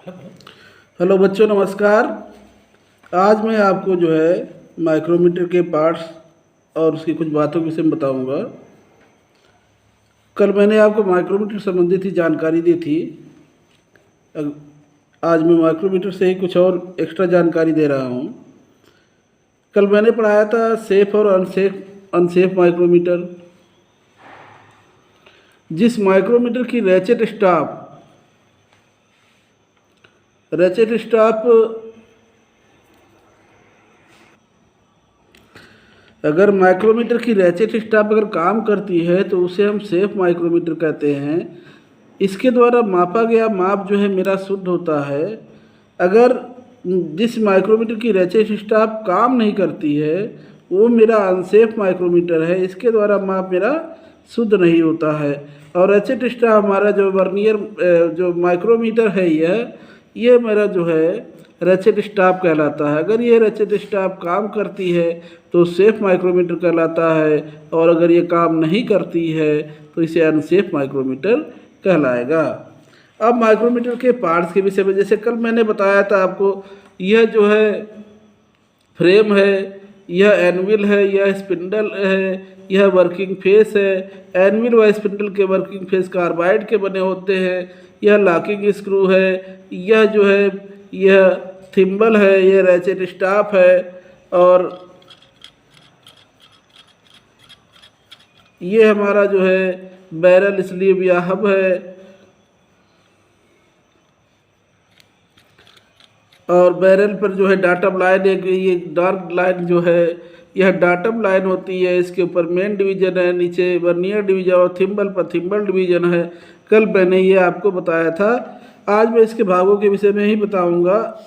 Hello बच्चों, नमस्कार। आज मैं आपको जो है माइक्रोमीटर के पार्ट्स और उसकी कुछ बातों के विषय में बताऊंगा। कल मैंने आपको माइक्रोमीटर संबंधित ही जानकारी दी थी। अग- आज मैं माइक्रोमीटर से ही कुछ और एक्स्ट्रा जानकारी दे रहा हूँ। कल मैंने पढ़ाया था सेफ और अनसेफ अनसेफ माइक्रोमीटर। जिस माइक्रोमीटर की रेचेट स्टॉप अगर माइक्रोमीटर की रेचेट स्टॉप अगर काम करती है तो उसे हम सेफ माइक्रोमीटर कहते हैं। इसके द्वारा मापा गया माप जो है मेरा शुद्ध होता है। अगर जिस माइक्रोमीटर की रेचेट स्टॉप काम नहीं करती है वो मेरा अनसेफ माइक्रोमीटर है। इसके द्वारा माप मेरा शुद्ध नहीं होता है। और रेचेट स्टॉप हमारा जो वर्नियर जो माइक्रोमीटर है ये मेरा जो है रेचेट स्टॉप कहलाता है। अगर ये रेचेट स्टॉप काम करती है तो सेफ माइक्रोमीटर कहलाता है, और अगर ये काम नहीं करती है तो इसे अनसेफ माइक्रोमीटर कहलाएगा। अब माइक्रोमीटर के पार्ट्स के विषय में, जैसे कल मैंने बताया था आपको, यह जो है फ्रेम है, यह एनविल है, यह स्पिंडल है, यह वर्किंग फेस है। एनविल व स्पिंडल के वर्किंग फेस कार्बाइड के बने होते हैं। यह लॉकिंग स्क्रू है, यह जो है यह थिम्बल है, यह रेचेट स्टॉप है, और ये हमारा जो है बैरल स्लीव या हब है। और बैरल पर जो है डाटम लाइन, एक ये डार्क लाइन जो है यह डाटम लाइन होती है। इसके ऊपर मेन डिवीजन है, नीचे वर्नियर डिवीजन, और थिम्बल पर थिम्बल डिवीजन है। कल मैंने ये आपको बताया था। आज मैं इसके भागों के विषय में ही बताऊंगा।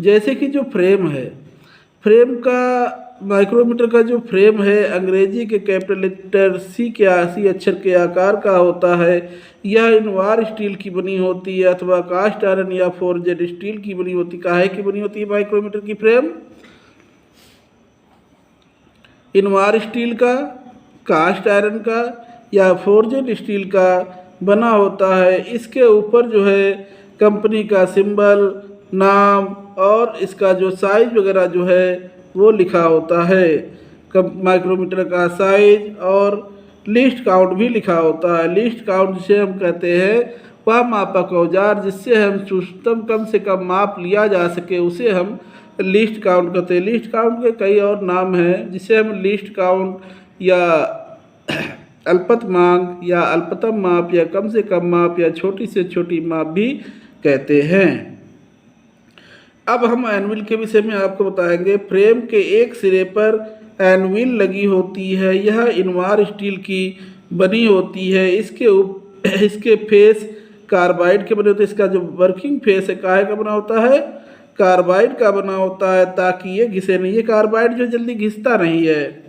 जैसे कि जो फ्रेम है, फ्रेम का माइक्रोमीटर का जो फ्रेम है अंग्रेजी के कैपिटल लेटर सी अक्षर के आकार का होता है। यह इनवार स्टील की बनी होती है अथवा कास्ट आयरन या फोर्जेड स्टील की बनी होती। काहे की बनी होती है माइक्रोमीटर की फ्रेम? इनवार स्टील का, कास्ट आयरन का या फोर्जेड स्टील का बना होता है। इसके ऊपर जो है कंपनी का सिंबल, नाम और इसका जो साइज वगैरह जो है वो लिखा होता है। माइक्रोमीटर का साइज और लिस्ट काउंट भी लिखा होता है। लिस्ट काउंट जिसे हम कहते हैं वह मापक औजार जिससे हम न्यूनतम कम से कम माप लिया जा सके उसे हम लिस्ट काउंट कहते हैं। लिस्ट काउंट के कई और नाम हैं जिसे हम लिस्ट काउंट या अल्पत मांग या अल्पतम माप या कम से कम माप या छोटी से छोटी माप भी कहते हैं। अब हम एनविल के विषय में आपको बताएंगे। फ्रेम के एक सिरे पर एनविल लगी होती है। यह इनवार स्टील की बनी होती है। इसके फेस कार्बाइड के बने होते हैं। इसका जो वर्किंग फेस है काहे का बना होता है? कार्बाइड का बना होता है, ताकि ये घिसे नहीं। ये कार्बाइड जो जल्दी घिसता नहीं है।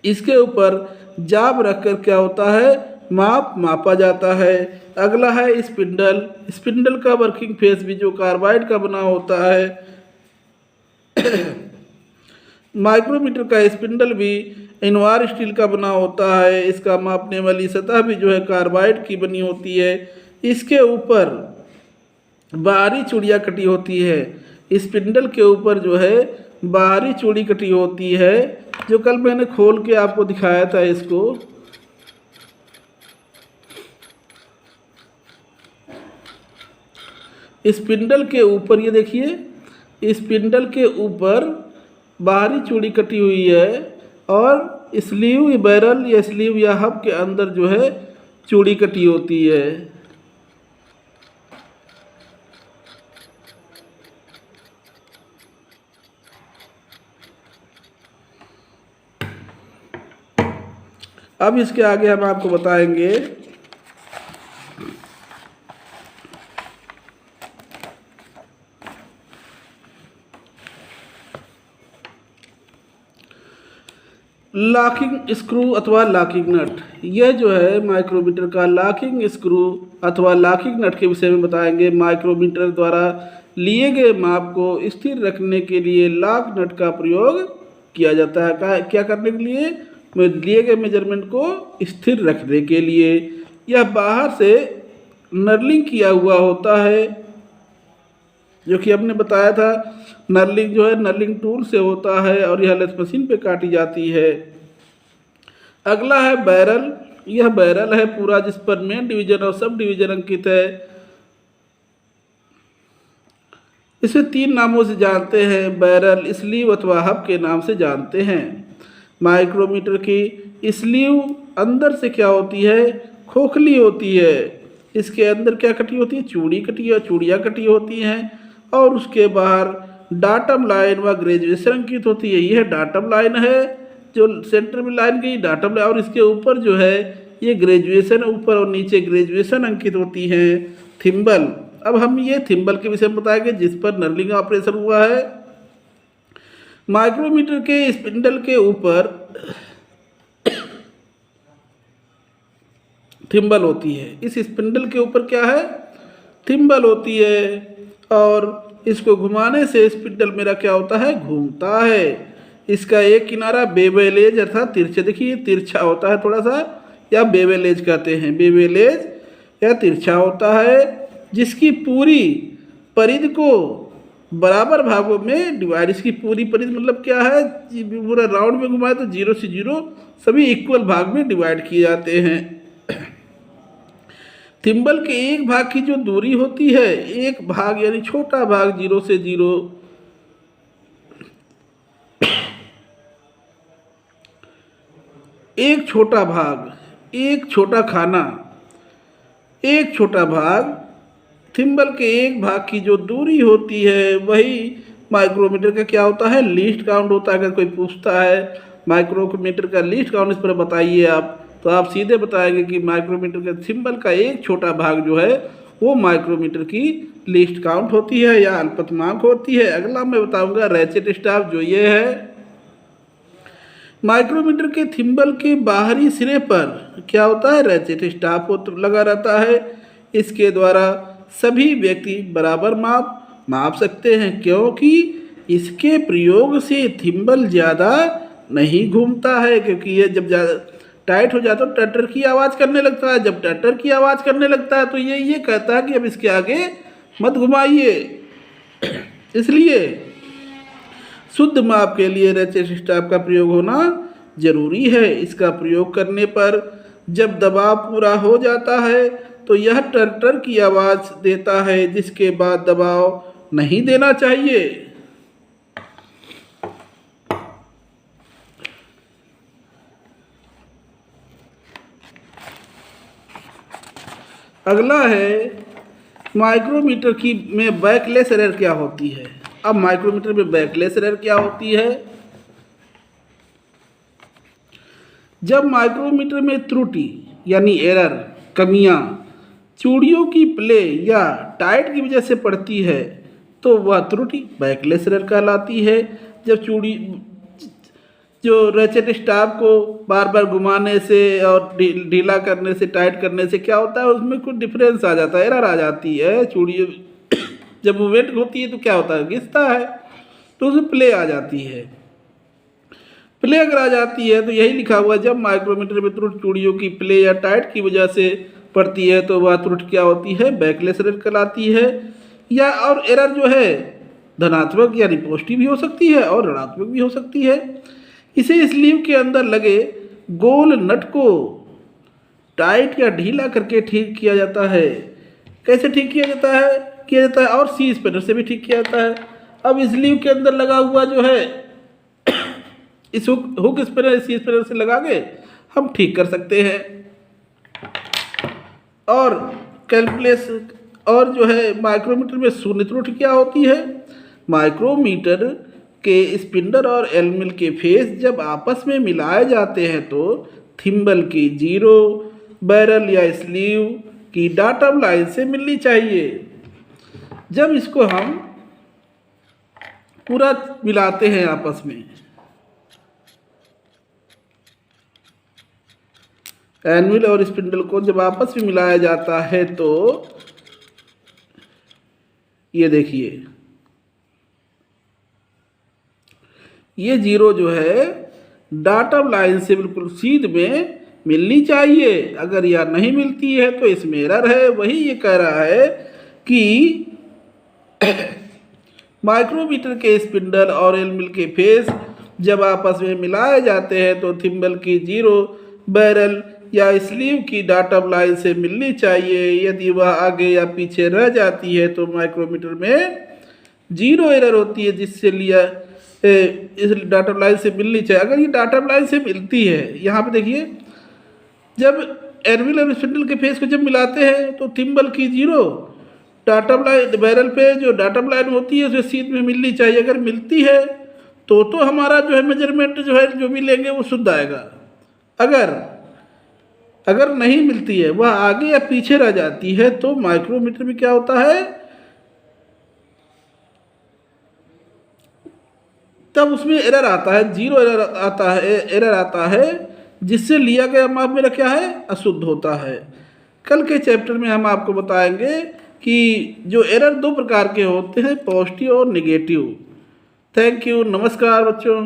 इसके ऊपर जाब रखकर क्या होता है? माप मापा जाता है। अगला है स्पिंडल। स्पिंडल का वर्किंग फेस भी जो कार्बाइड का बना होता है। माइक्रोमीटर का स्पिंडल भी इनवार स्टील का बना होता है। इसका मापने वाली सतह भी जो है कार्बाइड की बनी होती है। इसके ऊपर बाहरी चूड़ियाँ कटी होती है। स्पिंडल के ऊपर जो है बाहरी चूड़ी कटी होती है, जो कल मैंने खोल के आपको दिखाया था। इसको स्पिंडल के ऊपर, ये देखिए, स्पिंडल के ऊपर बाहरी चूड़ी कटी हुई है, और स्लीव बैरल या स्लीव या हब के अंदर जो है चूड़ी कटी होती है। अब इसके आगे हम आपको बताएंगे लॉकिंग स्क्रू अथवा लॉकिंग नट। यह जो है माइक्रोमीटर का लॉकिंग स्क्रू अथवा लॉकिंग नट के विषय में बताएंगे। माइक्रोमीटर द्वारा लिए गए माप को स्थिर रखने के लिए लॉक नट का प्रयोग किया जाता है। क्या करने के लिए? लिए गए मेजरमेंट को स्थिर रखने के लिए। यह बाहर से नर्लिंग किया हुआ होता है, जो कि हमने बताया था। नर्लिंग जो है नर्लिंग टूल से होता है और यह लेथ मशीन पे काटी जाती है। अगला है बैरल। यह बैरल है पूरा, जिस पर मेन डिवीजन और सब डिवीजन अंकित है। इसे 3 नामों से जानते हैं, बैरल, स्लीव अथवा हब के नाम से जानते हैं। माइक्रोमीटर की स्लीव अंदर से क्या होती है, खोखली होती है। इसके अंदर क्या कटी होती है, चूड़ी कटी और चूड़ियाँ कटी होती हैं, और उसके बाहर डाटम लाइन व ग्रेजुएशन अंकित होती है। यह डाटम लाइन है, जो सेंटर में लाइन गई डाटम लाइन, और इसके ऊपर जो है ये ग्रेजुएशन, ऊपर और नीचे ग्रेजुएशन अंकित होती हैं। थिम्बल। अब हम ये थिम्बल के विषय में बताएंगे, जिस पर नर्लिंग ऑपरेशन हुआ है। माइक्रोमीटर के स्पिंडल के ऊपर थिम्बल होती है। इस स्पिंडल के ऊपर क्या है, थिम्बल होती है, और इसको घुमाने से स्पिंडल मेरा क्या होता है, घूमता है। इसका एक किनारा बेवेल एज अर्थात तिरछा, देखिए तिरछा होता है थोड़ा सा, या बेवेल एज कहते हैं, बेवेल एज या तिरछा होता है, जिसकी पूरी परिधि को बराबर भागों में डिवाइड, इसकी पूरी परिधि मतलब क्या है, पूरा राउंड में घुमाए तो 0 से 0 सभी इक्वल भाग में डिवाइड किए जाते हैं। थिम्बल के एक भाग की जो दूरी होती है, एक भाग यानी छोटा भाग 0 से 0, एक छोटा भाग, एक छोटा खाना, एक छोटा भाग, थिम्बल के एक भाग की जो दूरी होती है वही माइक्रोमीटर का क्या होता है, लीस्ट काउंट होता है। अगर कोई पूछता है माइक्रोमीटर का लीस्ट काउंट इस पर बताइए आप, तो आप सीधे बताएंगे कि माइक्रोमीटर के थिम्बल का एक छोटा भाग जो है वो माइक्रोमीटर की लीस्ट काउंट होती है या अल्पतमांक होती है। अगला मैं बताऊंगा रैचेट स्टाफ, जो ये है। माइक्रोमीटर के थिम्बल के बाहरी सिरे पर क्या होता है, रैचेट स्टाफ लगा रहता है। इसके द्वारा सभी व्यक्ति बराबर माप सकते हैं, क्योंकि इसके प्रयोग से थिम्बल ज़्यादा नहीं घूमता है, क्योंकि ये जब ज़्यादा टाइट हो जाता है तो टटर की आवाज़ करने लगता है। जब टटर की आवाज़ करने लगता है तो ये कहता है कि अब इसके आगे मत घुमाइए। इसलिए शुद्ध माप के लिए रैचेट स्टाफ का प्रयोग होना जरूरी है। इसका प्रयोग करने पर जब दबाव पूरा हो जाता है तो यह टटर की आवाज़ देता है, जिसके बाद दबाव नहीं देना चाहिए। अगला है माइक्रोमीटर की में बैकलेस एरर क्या होती है। अब माइक्रोमीटर में बैकलेस एरर क्या होती है, जब माइक्रोमीटर में त्रुटि यानी एरर, कमियां चूड़ियों की प्ले या टाइट की वजह से पड़ती है तो वह त्रुटि बैकलेस एरर कहलाती है। जब चूड़ी जो रैचेट स्टाफ को बार बार घुमाने से और ढीला करने से, टाइट करने से क्या होता है, उसमें कुछ डिफरेंस आ जाता है, एरर आ जाती है। चूड़ी जब मूवमेंट होती है तो क्या होता है, घिसता है, तो उसमें प्ले आ जाती है। प्ले अगर आ जाती है तो यही लिखा हुआ है, जब माइक्रोमीटर में त्रुटि चूड़ियों की प्ले या टाइट की वजह से पड़ती है तो वह त्रुटि क्या होती है, बैकलेस एरर कहलाती है। या और एरर जो है धनात्मक यानी पॉजिटिव भी हो सकती है और ऋणात्मक भी हो सकती है। इसे स्लीव के अंदर लगे गोल नट को टाइट या ढीला करके ठीक किया जाता है। कैसे ठीक किया जाता है, और सी स्पैनर से भी ठीक किया जाता है। अब स्लीव के अंदर लगा हुआ जो है इस हुक स्पैनर, सी स्पैनर से लगा के हम ठीक कर सकते हैं। और कैलकुलेस और जो है माइक्रोमीटर में शून्य त्रुटि क्या होती है, माइक्रोमीटर के स्पिंडल और एलमिल के फेस जब आपस में मिलाए जाते हैं तो थिम्बल की 0, बैरल या स्लीव की डाटम लाइन से मिलनी चाहिए। जब इसको हम पूरा मिलाते हैं आपस में, एनविल और स्पिंडल को जब आपस में मिलाया जाता है तो ये देखिए, ये 0 जो है डाटम लाइन से बिल्कुल सीध में मिलनी चाहिए। अगर यह नहीं मिलती है तो इसमें एरर है। वही ये कह रहा है कि माइक्रोमीटर के स्पिंडल और एल मिल के फेस जब आपस में मिलाए जाते हैं तो थिम्बल की जीरो बैरल या स्लीव की डॉटम लाइन से मिलनी चाहिए। यदि वह आगे या पीछे रह जाती है तो माइक्रोमीटर में जीरो एरर होती है, जिससे लिया इस डॉटम लाइन से मिलनी चाहिए। अगर ये डॉटम लाइन से मिलती है, यहाँ पे देखिए, जब एनविल और स्पिंडल के फेस को जब मिलाते हैं तो थिम्बल की जीरो डॉटम लाइन बैरल पे जो डॉटम लाइन होती है उसे सीध में मिलनी चाहिए। अगर मिलती है तो हमारा जो है मेजरमेंट जो है जो भी लेंगे वो शुद्ध आएगा। अगर नहीं मिलती है, वह आगे या पीछे रह जाती है, तो माइक्रोमीटर में क्या होता है, तब उसमें एरर आता है, जीरो एरर आता है, जिससे लिया गया माप मेरा क्या है, अशुद्ध होता है। कल के चैप्टर में हम आपको बताएंगे कि जो एरर दो प्रकार के होते हैं, पॉजिटिव और नेगेटिव। थैंक यू, नमस्कार बच्चों।